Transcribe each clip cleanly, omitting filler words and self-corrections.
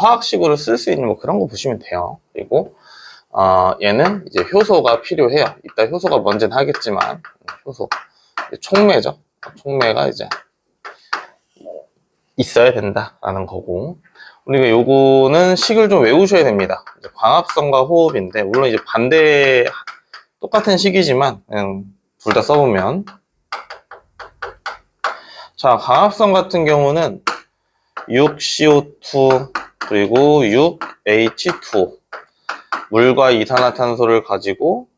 화학식으로 쓸 수 있는 뭐 그런 거 보시면 돼요. 그리고 얘는 이제 효소가 필요해요. 이따 효소가 뭔지는 하겠지만 효소 촉매죠. 촉매가 이제 있어야 된다라는 거고, 우리가 요거는 식을 좀 외우셔야 됩니다. 이제 광합성과 호흡인데, 물론 이제 반대 똑같은 식이지만 그냥 둘 다 써보면, 자, 광합성 같은 경우는 6CO2 그리고 6H2O, 물과 이산화탄소를 가지고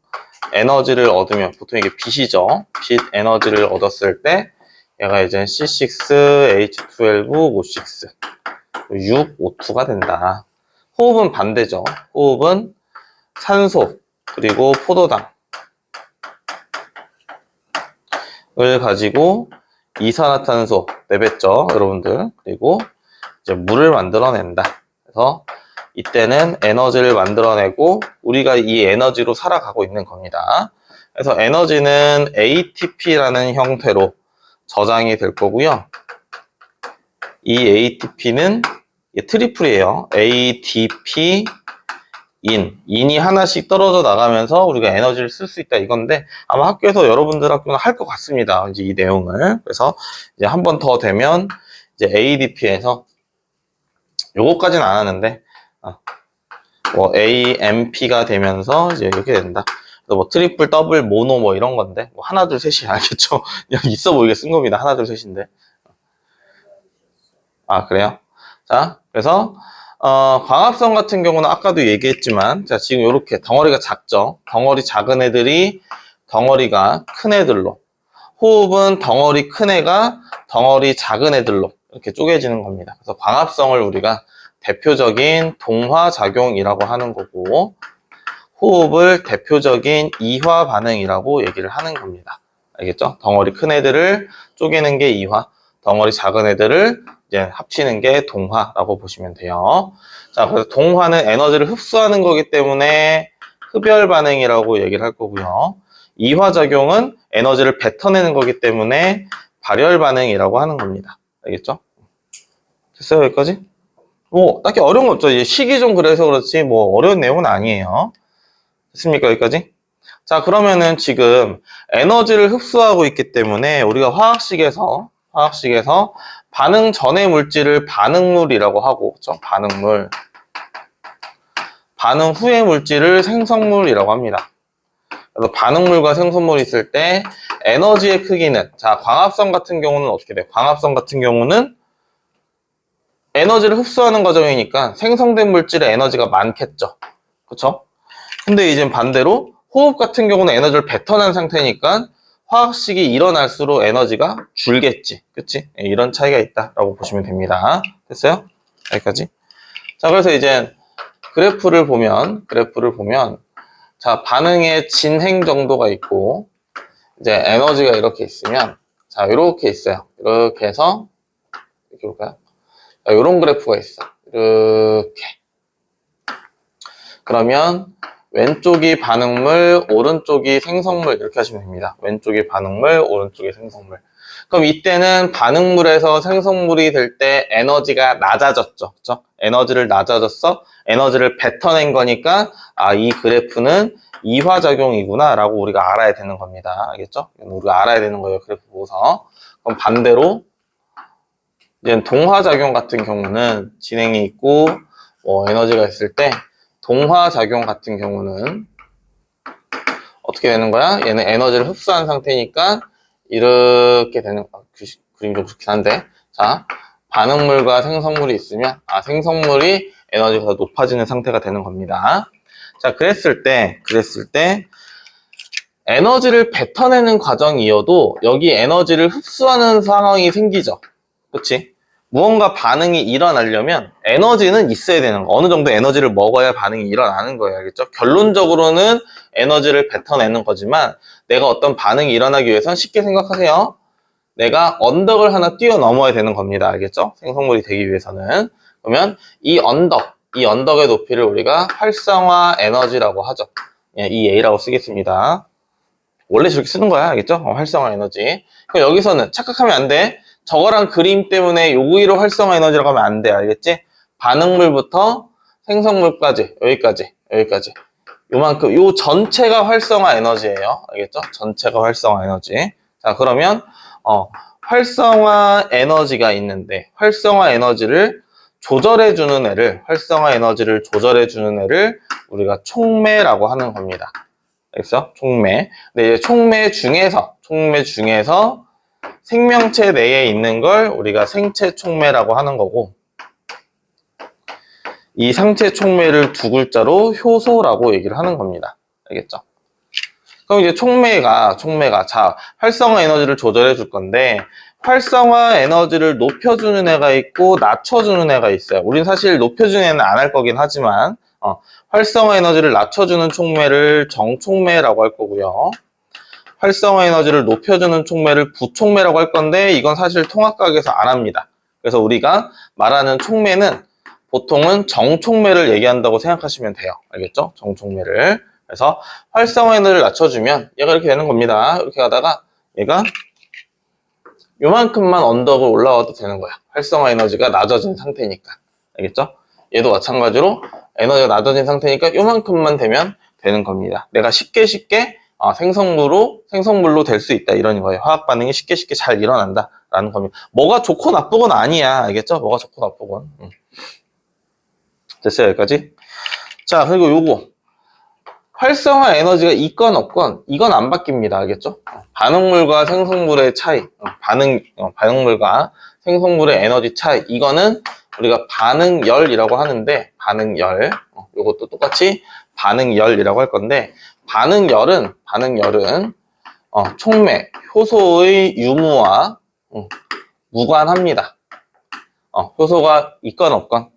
에너지를 얻으면, 보통 이게 빛이죠. 빛 에너지를 얻었을 때 얘가 이제 C6H12O6 6O2가 된다. 호흡은 반대죠. 호흡은 산소 그리고 포도당을 가지고 이산화탄소 내뱉죠, 여러분들. 그리고 이제 물을 만들어낸다. 그래서 이때는 에너지를 만들어내고 우리가 이 에너지로 살아가고 있는 겁니다. 그래서 에너지는 ATP라는 형태로 저장이 될 거고요. 이 ATP는 트리플이에요. ADP, 인이 하나씩 떨어져 나가면서 우리가 에너지를 쓸 수 있다 이건데, 아마 학교에서 여러분들 학교는 할 것 같습니다. 이제 이 내용을. 그래서 이제 한 번 더 되면 이제 ADP에서 요거까지는 안 하는데 뭐 AMP가 되면서 이제 이렇게 된다. 그래서 뭐 트리플, 더블, 모노 뭐 이런 건데, 뭐 하나 둘 셋이 알겠죠? 그냥 있어 보이게 쓴 겁니다. 하나 둘 셋인데. 아, 그래요? 자, 그래서 광합성 같은 경우는 아까도 얘기했지만, 자, 지금 이렇게 덩어리가 작죠? 덩어리 작은 애들이 덩어리가 큰 애들로, 호흡은 덩어리 큰 애가 덩어리 작은 애들로 이렇게 쪼개지는 겁니다. 그래서 광합성을 우리가 대표적인 동화작용이라고 하는 거고, 호흡을 대표적인 이화 반응이라고 얘기를 하는 겁니다. 알겠죠? 덩어리 큰 애들을 쪼개는 게 이화, 덩어리 작은 애들을 이제 합치는 게 동화라고 보시면 돼요. 자, 그래서 동화는 에너지를 흡수하는 거기 때문에 흡열 반응이라고 얘기를 할 거고요. 이화작용은 에너지를 뱉어내는 거기 때문에 발열 반응이라고 하는 겁니다. 알겠죠? 됐어요, 여기까지? 뭐 딱히 어려운 거 없죠. 이제 식이 좀 그래서 그렇지 뭐 어려운 내용은 아니에요. 됐습니까, 여기까지? 자, 그러면은 지금 에너지를 흡수하고 있기 때문에 우리가 화학식에서 반응 전의 물질을 반응물이라고 하고, 그렇죠? 반응물. 반응 후의 물질을 생성물이라고 합니다. 그래서 반응물과 생성물이 있을 때 에너지의 크기는, 자, 광합성 같은 경우는 어떻게 돼요? 광합성 같은 경우는 에너지를 흡수하는 과정이니까 생성된 물질의 에너지가 많겠죠. 그렇죠? 근데 이제 반대로 호흡 같은 경우는 에너지를 뱉어낸 상태니까 화학식이 일어날수록 에너지가 줄겠지. 그치? 이런 차이가 있다라고 보시면 됩니다. 됐어요? 여기까지. 자, 그래서 이제 그래프를 보면, 자, 반응의 진행 정도가 있고, 이제 에너지가 이렇게 있으면, 자, 이렇게 있어요. 이렇게 해서, 이렇게 볼까요? 자, 이런 그래프가 있어. 이렇게. 그러면, 왼쪽이 반응물, 오른쪽이 생성물 이렇게 하시면 됩니다. 왼쪽이 반응물, 오른쪽이 생성물. 그럼 이때는 반응물에서 생성물이 될 때 에너지가 낮아졌죠. 그렇죠? 에너지를 낮아졌어. 에너지를 뱉어낸 거니까 이 그래프는 이화작용이구나 라고 우리가 알아야 되는 겁니다. 알겠죠? 우리가 알아야 되는 거예요. 그래프 보고서. 그럼 반대로 이제 동화작용 같은 경우는 진행이 있고 뭐 에너지가 있을 때 동화작용 같은 경우는 어떻게 되는 거야? 얘는 에너지를 흡수한 상태니까 이렇게 되는, 그림 좀 그렇긴 한데, 자, 반응물과 생성물이 있으면 생성물이 에너지가 더 높아지는 상태가 되는 겁니다. 자, 그랬을 때 에너지를 뱉어내는 과정이어도 여기 에너지를 흡수하는 상황이 생기죠. 그렇지? 무언가 반응이 일어나려면 에너지는 있어야 되는 거. 어느 정도 에너지를 먹어야 반응이 일어나는 거예요. 알겠죠? 결론적으로는 에너지를 뱉어내는 거지만 내가 어떤 반응이 일어나기 위해선 쉽게 생각하세요. 내가 언덕을 하나 뛰어넘어야 되는 겁니다. 알겠죠? 생성물이 되기 위해서는. 그러면 이 언덕의 높이를 우리가 활성화 에너지라고 하죠. 이 A라고 쓰겠습니다. 원래 저렇게 쓰는 거야. 알겠죠? 활성화 에너지. 그럼 여기서는 착각하면 안 돼. 저거랑 그림 때문에 요기로 활성화 에너지라고 하면 안 돼. 알겠지? 반응물부터 생성물까지, 여기까지. 요만큼, 요 전체가 활성화 에너지예요. 알겠죠? 전체가 활성화 에너지. 자, 그러면, 활성화 에너지가 있는데, 활성화 에너지를 조절해주는 애를, 활성화 에너지를 조절해주는 애를 우리가 촉매라고 하는 겁니다. 알겠어? 촉매. 근데 이제 촉매 중에서 생명체 내에 있는 걸 우리가 생체 촉매라고 하는 거고, 이 상체 촉매를 두 글자로 효소라고 얘기를 하는 겁니다. 알겠죠? 그럼 이제 촉매가 자, 활성화 에너지를 조절해 줄 건데, 활성화 에너지를 높여주는 애가 있고 낮춰주는 애가 있어요. 우린 사실 높여주는 애는 안 할 거긴 하지만 활성화 에너지를 낮춰주는 촉매를 정촉매라고 할 거고요. 활성화 에너지를 높여주는 촉매를 부촉매라고 할 건데, 이건 사실 통합각에서 안 합니다. 그래서 우리가 말하는 촉매는 보통은 정촉매를 얘기한다고 생각하시면 돼요. 알겠죠? 정촉매를. 그래서 활성화 에너지를 낮춰주면 얘가 이렇게 되는 겁니다. 이렇게 가다가 얘가 요만큼만 언덕을 올라와도 되는 거야. 활성화 에너지가 낮아진 상태니까. 알겠죠? 얘도 마찬가지로 에너지가 낮아진 상태니까 요만큼만 되면 되는 겁니다. 내가 쉽게 생성물로 될 수 있다. 이런 거예요. 화학 반응이 쉽게 잘 일어난다. 라는 겁니다. 뭐가 좋고 나쁘건 아니야. 알겠죠? 뭐가 좋고 나쁘건. 됐어요, 여기까지? 자, 그리고 요거. 활성화 에너지가 있건 없건, 이건 안 바뀝니다. 알겠죠? 반응물과 생성물의 차이. 반응물과 생성물의 에너지 차이. 이거는 우리가 반응열이라고 하는데, 반응열. 요것도 똑같이 반응열이라고 할 건데, 반응열은, 촉매, 효소의 유무와 무관합니다. 효소가 있건 없건,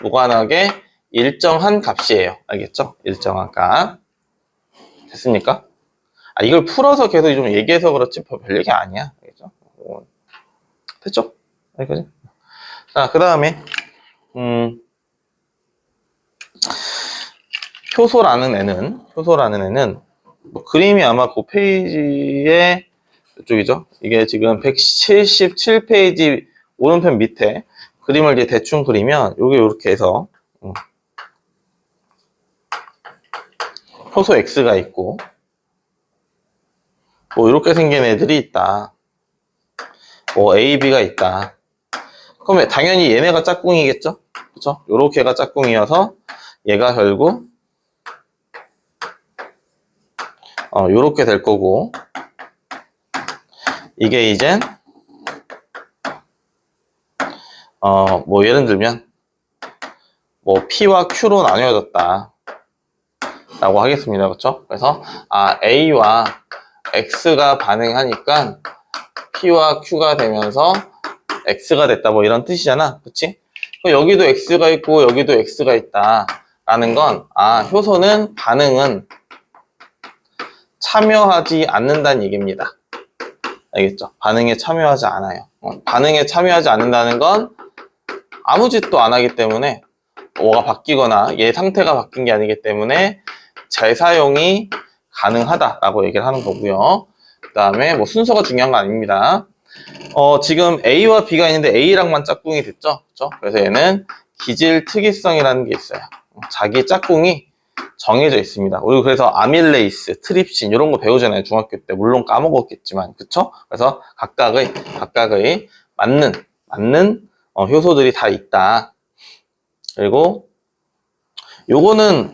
무관하게 일정한 값이에요. 알겠죠? 일정한 값. 됐습니까? 이걸 풀어서 계속 좀 얘기해서 그렇지 별 얘기 아니야. 알겠죠? 됐죠? 여기까지. 자, 그 다음에 효소라는 애는 뭐 그림이 아마 그 페이지에 이쪽이죠? 이게 지금 177페이지 오른편 밑에 그림을 이제 대충 그리면 요게 이렇게 해서 효소 X가 있고 뭐 이렇게 생긴 애들이 있다. 뭐 A, B가 있다. 그러면 당연히 얘네가 짝꿍이겠죠? 그쵸? 요렇게가 짝꿍이어서 얘가 결국 요렇게 될 거고 이게 이젠 뭐 예를 들면 뭐 P와 Q로 나뉘어졌다 라고 하겠습니다. 그쵸? 그래서 A와 X가 반응하니까 P와 Q가 되면서 X가 됐다 뭐 이런 뜻이잖아. 그치? 여기도 X가 있고 여기도 X가 있다 라는 건 효소는 반응은 참여하지 않는다는 얘기입니다. 알겠죠? 반응에 참여하지 않아요. 반응에 참여하지 않는다는 건 아무 짓도 안 하기 때문에 뭐가 바뀌거나 얘 상태가 바뀐 게 아니기 때문에 재사용이 가능하다라고 얘기를 하는 거고요. 그 다음에 뭐 순서가 중요한 거 아닙니다. 지금 A와 B가 있는데 A랑만 짝꿍이 됐죠? 그렇죠? 그래서 얘는 기질 특이성이라는 게 있어요. 자기 짝꿍이 정해져 있습니다. 우리 그래서 아밀레이스, 트립신 이런 거 배우잖아요. 중학교 때. 물론 까먹었겠지만. 그쵸? 그래서 각각의 맞는 효소들이 다 있다. 그리고 요거는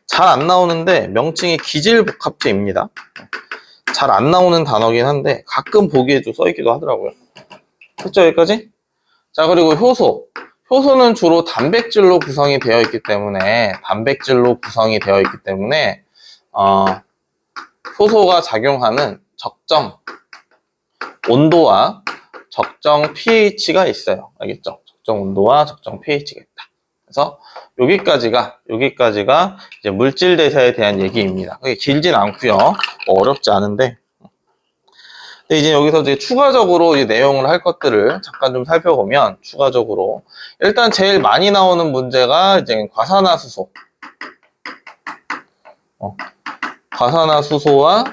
잘 안 나오는데 명칭이 기질복합체입니다. 잘 안 나오는 단어긴 한데 가끔 보기에 좀 써있기도 하더라고요. 됐죠? 여기까지? 자, 그리고 효소는 주로 단백질로 구성이 되어 있기 때문에 효소가 작용하는 적정 온도와 적정 pH가 있어요. 알겠죠? 적정 온도와 적정 pH가 있다. 그래서 여기까지가 이제 물질 대사에 대한 얘기입니다. 그게 길진 않고요. 뭐 어렵지 않은데. 근데 이제 여기서 이제 추가적으로 이제 내용을 할 것들을 잠깐 좀 살펴보면 추가적으로 일단 제일 많이 나오는 문제가 이제 과산화수소. 과산화수소와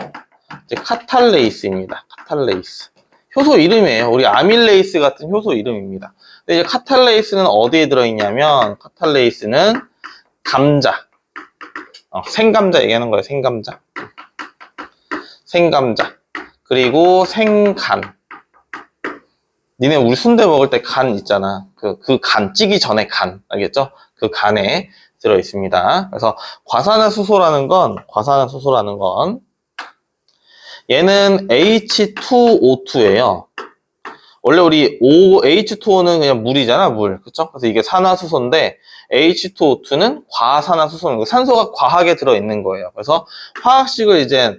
이제 카탈레이스입니다. 카탈레이스. 효소 이름이에요. 우리 아밀레이스 같은 효소 이름입니다. 근데 이제 카탈레이스는 어디에 들어있냐면, 카탈레이스는 감자. 생감자 얘기하는 거예요, 생감자. 생감자. 그리고 생간. 니네 우리 순대 먹을 때 간 있잖아. 그 간, 찌기 전에 간. 알겠죠? 그 간에 들어있습니다. 그래서 과산화수소라는 건, 얘는 H2O2예요. 원래 우리 H2O는 그냥 물이잖아, 물. 그쵸? 그래서 이게 산화수소인데, H2O2는 과산화수소는 산소가 과하게 들어있는 거예요. 그래서 화학식을 이제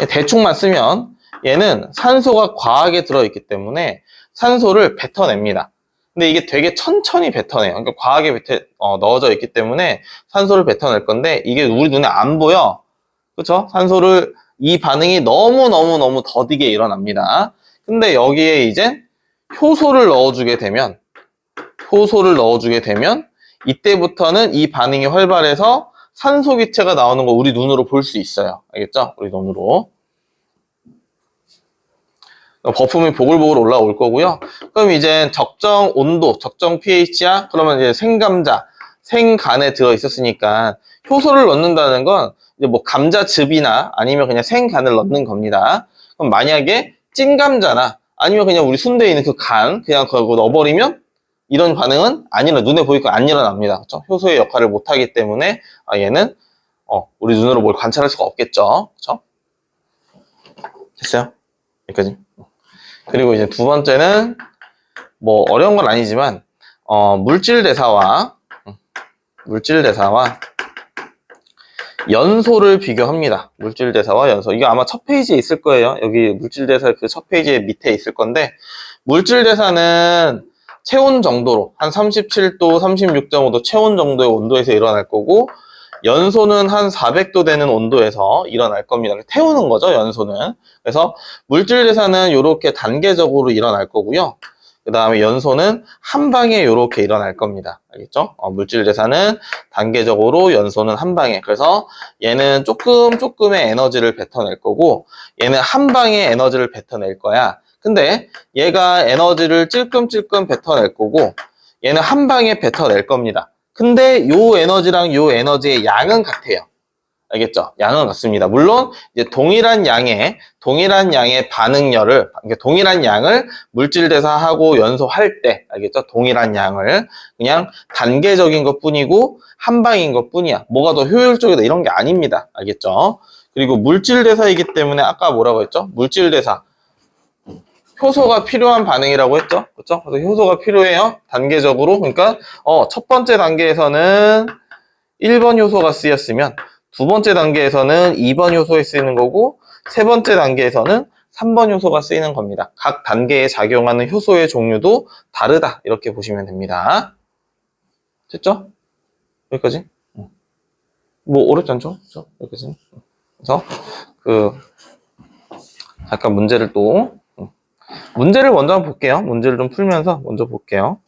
대충만 쓰면 얘는 산소가 과하게 들어있기 때문에 산소를 뱉어냅니다. 근데 이게 되게 천천히 뱉어내요. 그러니까 과하게 넣어져 있기 때문에 산소를 뱉어낼 건데 이게 우리 눈에 안 보여. 그쵸? 산소를 이 반응이 너무 더디게 일어납니다. 근데 여기에 이제 효소를 넣어주게 되면 이때부터는 이 반응이 활발해서 산소 기체가 나오는 거 우리 눈으로 볼 수 있어요. 알겠죠? 우리 눈으로. 거품이 보글보글 올라올 거고요. 그럼 이제 적정 온도, 적정 pH야? 그러면 이제 생감자, 생간에 들어 있었으니까 효소를 넣는다는 건 이제 뭐 감자즙이나 아니면 그냥 생간을 넣는 겁니다. 그럼 만약에 찐감자나 아니면 그냥 우리 순대에 있는 그 간 그냥 그거 넣어버리면 이런 반응은 눈에 보이고 안 일어납니다. 그렇죠? 효소의 역할을 못 하기 때문에 얘는 우리 눈으로 뭘 관찰할 수가 없겠죠. 그렇죠? 됐어요? 여기까지. 그리고 이제 두 번째는 뭐 어려운 건 아니지만 물질 대사와 연소를 비교합니다. 물질 대사와 연소. 이거 아마 첫 페이지에 있을 거예요. 여기 물질 대사 그 첫 페이지 밑에 있을 건데 물질 대사는 체온 정도로 한 37도, 36.5도 체온 정도의 온도에서 일어날 거고 연소는 한 400도 되는 온도에서 일어날 겁니다. 태우는 거죠, 연소는. 그래서 물질 대사는 이렇게 단계적으로 일어날 거고요. 그 다음에 연소는 한 방에 이렇게 일어날 겁니다. 알겠죠? 물질 대사는 단계적으로, 연소는 한 방에. 그래서 얘는 조금의 에너지를 뱉어낼 거고 얘는 한 방에 에너지를 뱉어낼 거야. 근데 얘가 에너지를 찔끔찔끔 뱉어낼 거고 얘는 한 방에 뱉어낼 겁니다. 근데 요 에너지랑 요 에너지의 양은 같아요. 알겠죠? 양은 같습니다. 물론 이제 동일한 양의 반응열을, 그러니까 동일한 양을 물질 대사하고 연소할 때, 알겠죠? 동일한 양을 그냥 단계적인 것뿐이고 한 방인 것뿐이야. 뭐가 더 효율적이다 이런 게 아닙니다. 알겠죠? 그리고 물질 대사이기 때문에 아까 뭐라고 했죠? 물질 대사. 효소가 필요한 반응이라고 했죠? 그렇죠? 그래서 효소가 필요해요. 단계적으로. 그러니까 첫 번째 단계에서는 1번 효소가 쓰였으면 두 번째 단계에서는 2번 효소에 쓰이는 거고 세 번째 단계에서는 3번 효소가 쓰이는 겁니다. 각 단계에 작용하는 효소의 종류도 다르다. 이렇게 보시면 됩니다. 됐죠? 여기까지? 뭐 어렵지 않죠? 그렇죠? 여기까지. 그래서 잠깐 문제를 먼저 한번 볼게요. 문제를 좀 풀면서 먼저 볼게요.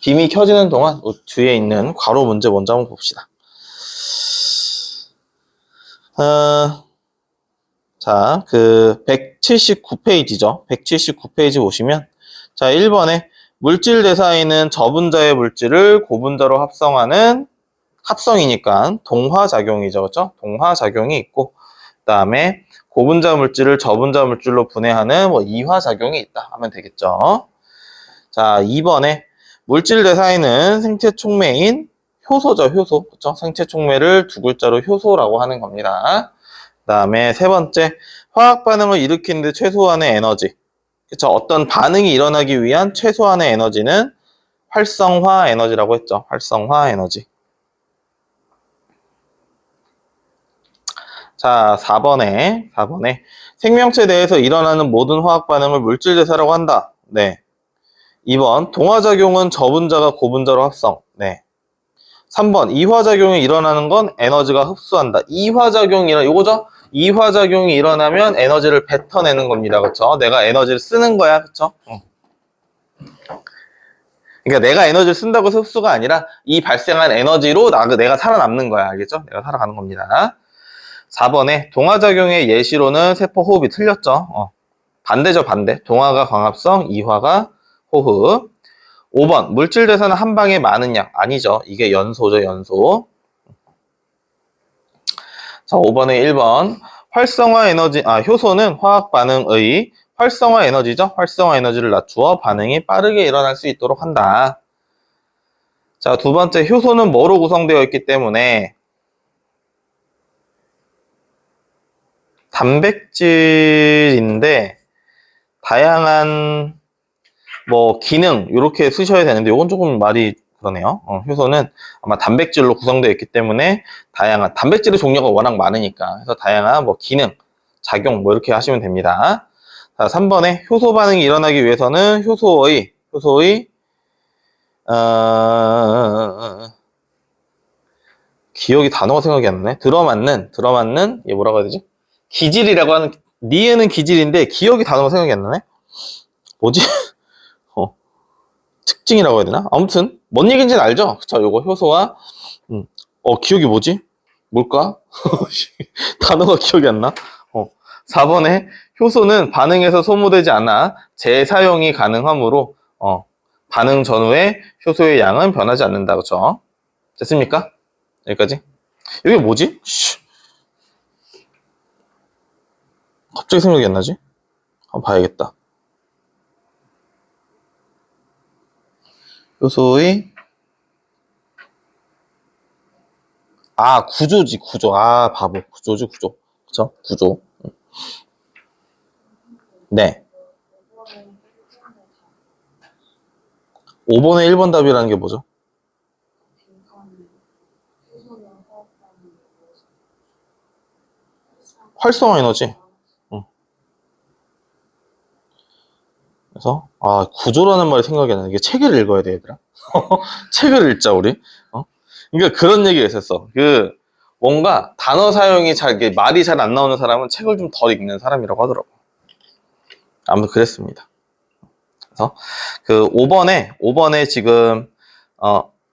빔이 켜지는 동안 뒤에 있는 괄호 문제 먼저 한번 봅시다. 자, 179페이지죠. 179페이지 보시면, 자, 1번에 물질 대사에는 저분자의 물질을 고분자로 합성하는 합성이니까 동화작용이죠. 그렇죠? 동화작용이 있고, 그 다음에 고분자 물질을 저분자 물질로 분해하는 이화작용이 있다 하면 되겠죠. 자, 2번에 물질 대사에는 생체 촉매인 효소죠, 효소. 그렇죠? 생체 촉매를 두 글자로 효소라고 하는 겁니다. 그 다음에 세 번째, 화학 반응을 일으키는 데 최소한의 에너지. 그렇죠? 어떤 반응이 일어나기 위한 최소한의 에너지는 활성화 에너지라고 했죠. 활성화 에너지. 자, 4번에 생명체 내에서 일어나는 모든 화학 반응을 물질 대사라고 한다. 네. 2번 동화작용은 저분자가 고분자로 합성. 네. 3번 이화작용이 일어나는 건 에너지가 흡수한다. 요거죠? 이화작용이 일어나면 에너지를 뱉어내는 겁니다. 그렇죠? 내가 에너지를 쓰는 거야. 그렇죠? 그러니까 내가 에너지를 쓴다고 해서 흡수가 아니라 이 발생한 에너지로 내가 살아남는 거야. 알겠죠? 내가 살아가는 겁니다. 4번에 동화작용의 예시로는 세포 호흡이 틀렸죠. 반대죠, 반대. 동화가 광합성, 이화가 호흡. 5번 물질 대사는 한 방에 많은 양. 아니죠. 이게 연소죠, 연소. 자, 5번에 1번. 활성화 에너지, 효소는 화학 반응의 활성화 에너지죠. 활성화 에너지를 낮추어 반응이 빠르게 일어날 수 있도록 한다. 자, 두 번째, 효소는 뭐로 구성되어 있기 때문에 단백질인데 다양한 뭐 기능 이렇게 쓰셔야 되는데 이건 조금 말이 그러네요. 효소는 아마 단백질로 구성되어 있기 때문에 다양한 단백질의 종류가 워낙 많으니까 그래서 다양한 뭐 기능, 작용 뭐 이렇게 하시면 됩니다. 자, 3번에 효소 반응이 일어나기 위해서는 효소의 기억이 단어가 생각이 안 나네. 들어맞는 얘 뭐라고 해야 되지? 기질이라고 하는 니에는 기질인데 기억이 단어가 생각이 안 나네. 뭐지? 특징이라고 해야 되나? 아무튼 뭔 얘기인지는 알죠? 그쵸? 요거 효소와 기억이 뭐지? 뭘까? 단어가 기억이 안 나. 4번에 효소는 반응에서 소모되지 않아 재사용이 가능하므로 반응 전후에 효소의 양은 변하지 않는다. 그쵸? 됐습니까? 여기까지. 이게 뭐지? 갑자기 생각이 안 나지? 한번 봐야겠다. 효소의 구조지, 구조. 바보. 구조지, 구조. 그쵸? 구조. 네. 5번에 1번 답이라는 게 뭐죠? 활성화 에너지. 그래서 구조라는 말이 생각이 안 나네. 이게 책을 읽어야 돼, 얘들아. 책을 읽자, 우리. 그러니까 그런 얘기가 있었어. 뭔가 단어 사용이 말이 잘 안 나오는 사람은 책을 좀 덜 읽는 사람이라고 하더라고. 아무튼 그랬습니다. 그래서 5번에 지금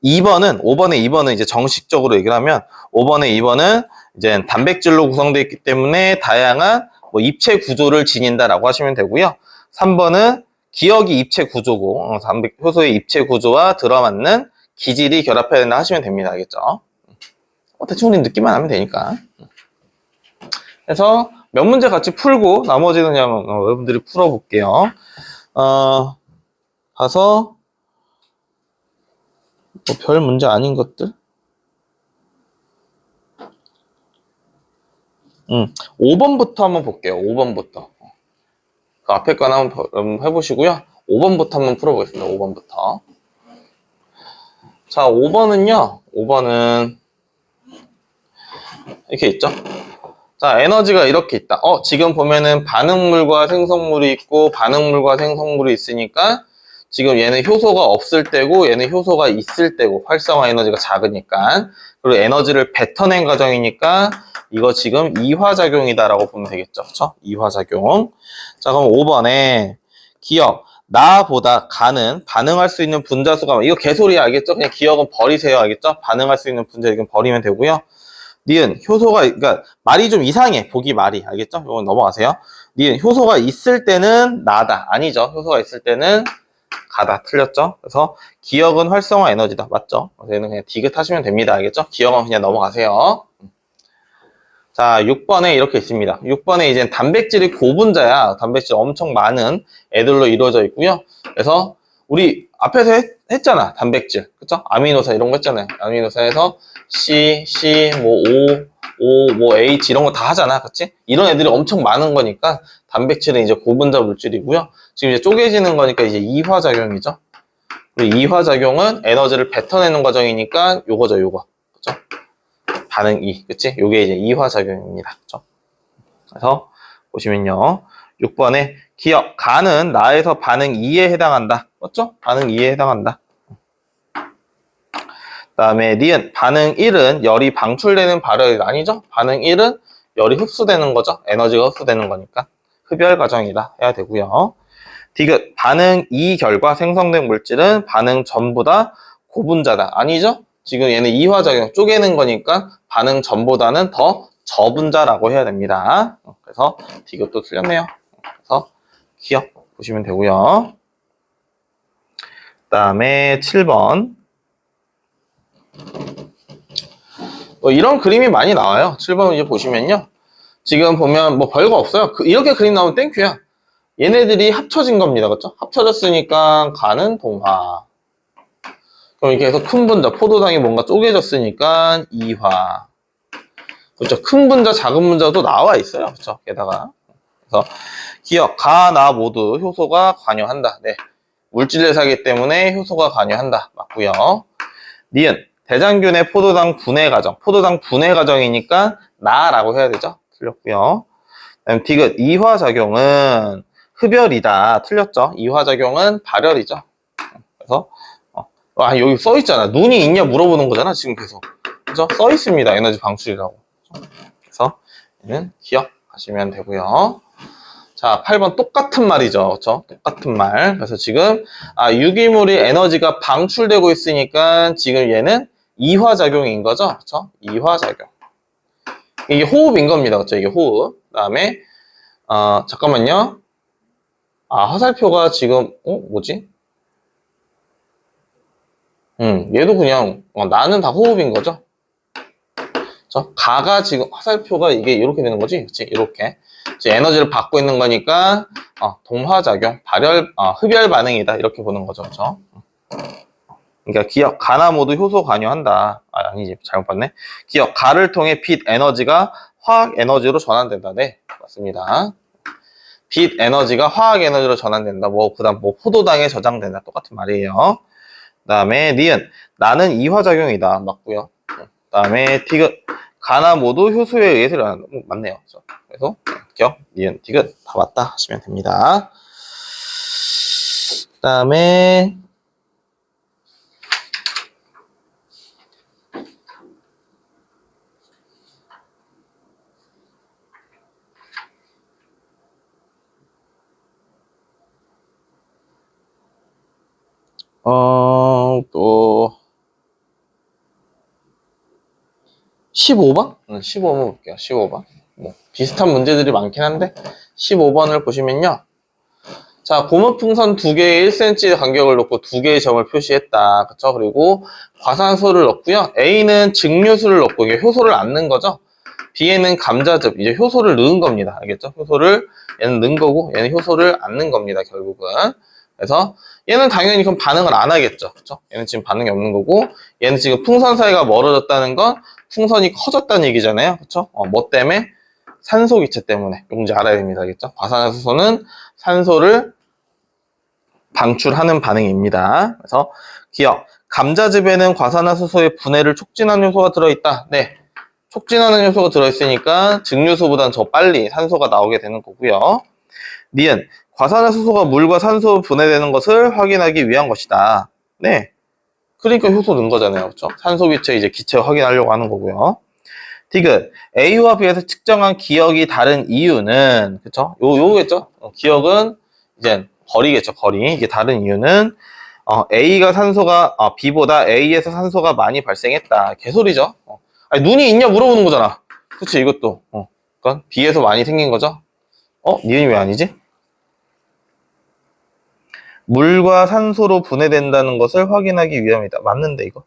5번에 이제 정식적으로 얘기를 하면 5번에 2번은 이제 단백질로 구성되어 있기 때문에 다양한 뭐 입체 구조를 지닌다라고 하시면 되고요. 3번은 기억이 입체 구조고 효소의 입체 구조와 들어맞는 기질이 결합해야 된다 하시면 됩니다. 알겠죠? 대충 우리 느낌만 하면 되니까. 그래서 몇 문제 같이 풀고 나머지는 그냥 여러분들이 풀어볼게요. 가서 뭐 별 문제 아닌 것들. 5번부터 한번 볼게요. 5번부터. 그 앞에 거 한번 해보시고요. 5번부터 한번 풀어보겠습니다. 5번부터. 자, 5번은 이렇게 있죠. 자, 에너지가 이렇게 있다. 지금 보면은 반응물과 생성물이 있고 반응물과 생성물이 있으니까 지금 얘는 효소가 없을 때고 얘는 효소가 있을 때고 활성화 에너지가 작으니까 그리고 에너지를 뱉어낸 과정이니까 이거 지금 이화작용이다라고 보면 되겠죠. 그쵸? 이화작용. 자, 그럼 5번에 기억. 나보다 가는 반응할 수 있는 분자수가 이거 개소리야 알겠죠? 그냥 기억은 버리세요 알겠죠? 반응할 수 있는 분자 이건 버리면 되고요. 니은 효소가 그러니까 말이 좀 이상해. 보기 말이 알겠죠? 이건 넘어가세요. 니은 효소가 있을 때는 나다. 아니죠. 효소가 있을 때는 가다. 틀렸죠? 그래서 기억은 활성화 에너지다. 맞죠? 그래서 얘는 그냥 디귿 하시면 됩니다. 알겠죠? 기억은 그냥 넘어가세요. 자, 6번에 이렇게 있습니다. 6번에 이제 단백질이 고분자야. 단백질 엄청 많은 애들로 이루어져 있고요. 그래서 우리 앞에서 했잖아. 단백질. 그쵸? 아미노산 이런 거 했잖아요. 아미노산에서 C, 뭐 O, 뭐 H 이런 거 다 하잖아. 그치? 이런 애들이 엄청 많은 거니까 단백질은 이제 고분자 물질이고요. 지금 이제 쪼개지는 거니까 이제 이화작용이죠. 그리고 이화작용은 에너지를 뱉어내는 과정이니까 요거죠, 요거. 그쵸? 반응 2, 그치? 요게 이제 이화작용입니다. 그쵸? 그래서 보시면요. 6번에 기억, 가는 나에서 반응 2에 해당한다. 맞죠? 반응 2에 해당한다. 그 다음에 니은, 반응 1은 열이 방출되는 발열이 아니죠? 반응 1은 열이 흡수되는 거죠? 에너지가 흡수되는 거니까. 흡열 과정이다 해야 되고요. 디귿, 반응 2 결과 생성된 물질은 반응 전보다 고분자다. 아니죠? 지금 얘는 이화작용 쪼개는 거니까 반응 전보다는 더 저분자라고 해야 됩니다. 그래서 디귿도 틀렸네요. 그래서 기억 보시면 되고요. 다음에 7번. 이런 그림이 많이 나와요. 7번 이제 보시면요. 지금 보면 뭐 별거 없어요. 이렇게 그림 나오면 땡큐야. 얘네들이 합쳐진 겁니다. 그렇죠? 합쳐졌으니까 가는 동화. 그럼 이렇게 해서 큰 분자, 포도당이 뭔가 쪼개졌으니까 이화. 그렇죠? 큰 분자, 작은 분자도 나와 있어요. 그렇죠? 게다가. 그래서 기억, 가, 나 모두 효소가 관여한다. 네. 물질대사기 때문에 효소가 관여한다. 맞고요. 니은, 대장균의 포도당 분해 과정. 포도당 분해 과정이니까 나라고 해야 되죠? 틀렸고요. 그다음 디귿, 이화작용은 흡열이다. 틀렸죠? 이화작용은 발열이죠. 그래서 여기 써 있잖아. 눈이 있냐 물어보는 거잖아. 지금 계속. 그죠? 써 있습니다. 에너지 방출이라고. 그래서 얘는 기억하시면 되고요. 자, 8번 똑같은 말이죠. 그렇죠? 똑같은 말. 그래서 지금 유기물이 에너지가 방출되고 있으니까 지금 얘는 이화작용인 거죠. 그렇죠? 이화작용. 이게 호흡인 겁니다. 그렇죠? 이게 호흡. 그다음에 잠깐만요. 화살표가 지금 뭐지? 얘도 그냥 나는 다 호흡인 거죠. 그렇죠? 가가 지금 화살표가 이게 이렇게 되는 거지. 그렇지? 이렇게. 에너지를 받고 있는 거니까 동화작용, 발열, 흡열 반응이다. 이렇게 보는 거죠. 그렇죠? 그러니까 기억, 가나 모두 효소 관여한다. 아니지, 잘못 봤네. 기억, 가를 통해 빛 에너지가 화학 에너지로 전환된다. 네, 맞습니다. 빛 에너지가 화학 에너지로 전환된다. 그다음 포도당에 저장된다. 똑같은 말이에요. 그다음에 니은, 나는 이화작용이다. 맞고요. 그다음에 디귿, 가나 모두 효소에 의해서 일어난다. 맞네요. 그래서 기억, 니은, 디귿 다 맞다 하시면 됩니다. 그다음에 또 15번? 15번 볼게요. 15번. 비슷한 문제들이 많긴 한데 15번을 보시면요. 자, 고무풍선 2개에 1cm 간격을 놓고 2개의 점을 표시했다. 그쵸? 그리고 과산소를 넣고요. A는 증류수를 넣고 이게 효소를 안 넣은 거죠. B에는 감자즙, 이제 효소를 넣은 겁니다. 알겠죠? 효소를 얘는 넣은 거고 얘는 효소를 안 넣은 겁니다. 결국은. 그래서 얘는 당연히 그럼 반응을 안 하겠죠. 그쵸? 얘는 지금 반응이 없는 거고 얘는 지금 풍선 사이가 멀어졌다는 건 풍선이 커졌다는 얘기잖아요. 그쵸? 뭐 때문에? 산소 기체 때문에. 뭔지 알아야 됩니다. 알겠죠? 과산화수소는 산소를 방출하는 반응입니다. 그래서 기억, 감자즙에는 과산화수소의 분해를 촉진하는 요소가 들어있다. 네, 촉진하는 요소가 들어있으니까 증류수보다는 더 빨리 산소가 나오게 되는 거고요. 니은, 과산화수소가 물과 산소 분해되는 것을 확인하기 위한 것이다. 네, 그러니까 효소 넣은 거잖아요. 그렇죠? 산소 기체 이제 기체 확인하려고 하는 거고요. 디귿, A와 B에서 측정한 기억이 다른 이유는, 그쵸? 요거겠죠? 기억은 이제 거리겠죠, 거리. 이게 다른 이유는, A가 산소가, B보다 A에서 산소가 많이 발생했다. 개소리죠? 아니, 눈이 있냐 물어보는 거잖아. 그치, 이것도. 그러니까 B에서 많이 생긴 거죠? 니은이 왜 아니지? 물과 산소로 분해된다는 것을 확인하기 위함이다. 맞는데, 이거?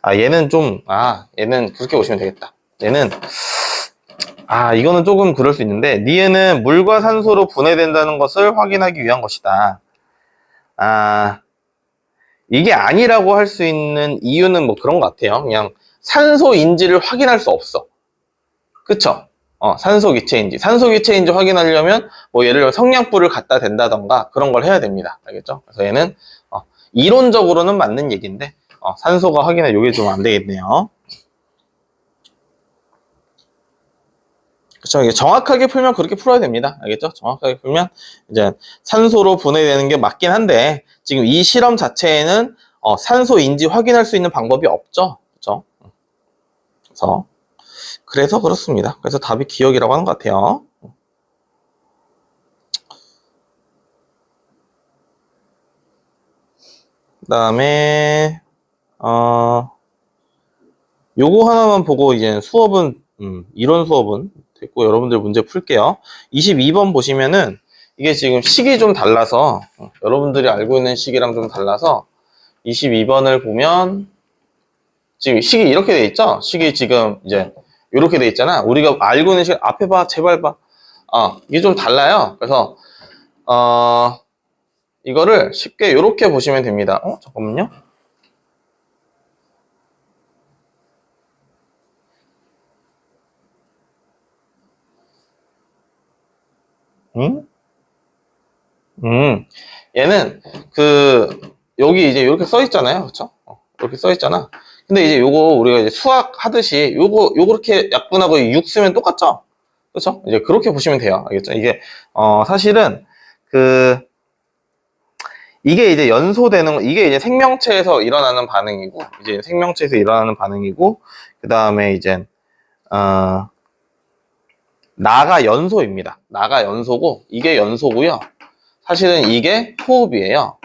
얘는 그렇게 보시면 되겠다. 얘는, 이거는 조금 그럴 수 있는데, 니은은 물과 산소로 분해된다는 것을 확인하기 위한 것이다. 이게 아니라고 할 수 있는 이유는 뭐 그런 것 같아요. 그냥 산소인지를 확인할 수 없어. 그쵸? 산소 기체인지. 산소 기체인지 확인하려면, 예를 들어 성냥불을 갖다 댄다던가 그런 걸 해야 됩니다. 알겠죠? 그래서 얘는, 이론적으로는 맞는 얘기인데, 산소가 확인해, 요게 좀 안 되겠네요. 그쵸. 이게 정확하게 풀면 그렇게 풀어야 됩니다. 알겠죠? 정확하게 풀면 이제 산소로 분해되는 게 맞긴 한데 지금 이 실험 자체에는 산소인지 확인할 수 있는 방법이 없죠. 그쵸? 그래서 그렇습니다. 그래서 답이 기억이라고 하는 것 같아요. 그 다음에 요거 하나만 보고 이제 수업은 이론 수업은 됐고 여러분들 문제 풀게요. 22번 보시면은 이게 지금 식이 좀 달라서 여러분들이 알고 있는 식이랑 좀 달라서 22번을 보면 지금 식이 이렇게 돼 있죠? 식이 지금 이제 이렇게 돼 있잖아. 우리가 알고 있는 식 앞에 봐, 제발 봐. 이게 좀 달라요. 그래서 이거를 쉽게 이렇게 보시면 됩니다. 잠깐만요. 응? 얘는 여기 이제 이렇게 써 있잖아요. 그쵸? 이렇게 써 있잖아. 근데 이제 요거 우리가 이제 수학 하듯이 요렇게 약분하고 6 쓰면 똑같죠? 그쵸? 이제 그렇게 보시면 돼요. 알겠죠? 이게, 사실은 이게 이제 연소되는, 이게 이제 생명체에서 일어나는 반응이고, 이제 생명체에서 일어나는 반응이고, 그 다음에 이제, 나가 연소입니다. 나가 연소고, 이게 연소고요. 사실은 이게 호흡이에요.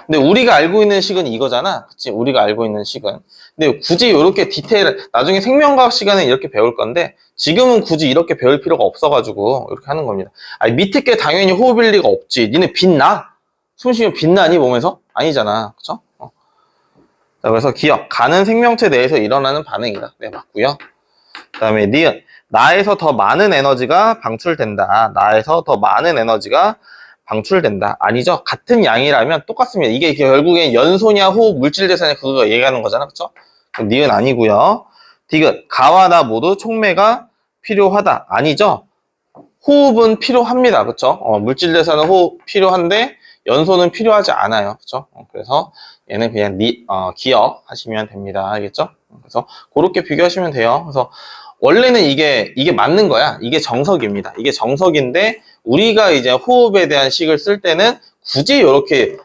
근데 우리가 알고 있는 식은 이거잖아. 그치? 우리가 알고 있는 식은. 근데 굳이 이렇게 디테일, 나중에 생명과학 시간에 이렇게 배울 건데, 지금은 굳이 이렇게 배울 필요가 없어가지고, 이렇게 하는 겁니다. 아니, 밑에 게 당연히 호흡일 리가 없지. 니네 빛나? 숨 쉬면 빛나니, 몸에서? 아니잖아. 그쵸? 자, 그래서 기억. 가는 생명체 내에서 일어나는 반응이다. 네, 맞고요. 그 다음에 니은. 나에서 더 많은 에너지가 방출된다. 나에서 더 많은 에너지가 방출된다. 아니죠. 같은 양이라면 똑같습니다. 이게 결국엔 연소냐 호흡 물질 대사냐 그거 얘기하는 거잖아. 그쵸? 니은 아니고요. 디귿. 가와 나 모두 촉매가 필요하다. 아니죠. 호흡은 필요합니다. 그쵸? 물질 대사는 호흡 필요한데 연소는 필요하지 않아요. 그쵸? 그래서 얘는 그냥 기억하시면 됩니다. 알겠죠? 그래서 그렇게 비교하시면 돼요. 그래서 원래는 이게 맞는 거야. 이게 정석입니다. 이게 정석인데 우리가 이제 호흡에 대한 식을 쓸 때는 굳이 이렇게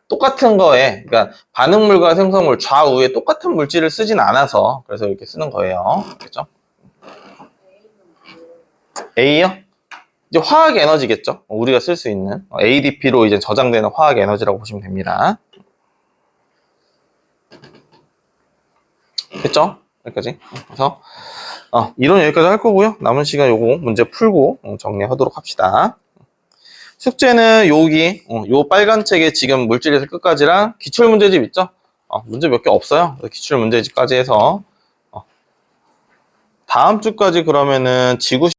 똑같은 거에, 그러니까 반응물과 생성물 좌우에 똑같은 물질을 쓰진 않아서 그래서 이렇게 쓰는 거예요. 알겠죠? A요? 이제 화학 에너지겠죠? 우리가 쓸 수 있는 ADP로 이제 저장되는 화학 에너지라고 보시면 됩니다. 됐죠? 여기까지. 그래서 이론 여기까지 할 거고요. 남은 시간 요거 문제 풀고 정리하도록 합시다. 숙제는 여기 요 빨간 책에 지금 물질에서 끝까지랑 기출 문제집 있죠? 문제 몇 개 없어요. 기출 문제집까지 해서 다음 주까지 그러면은 지구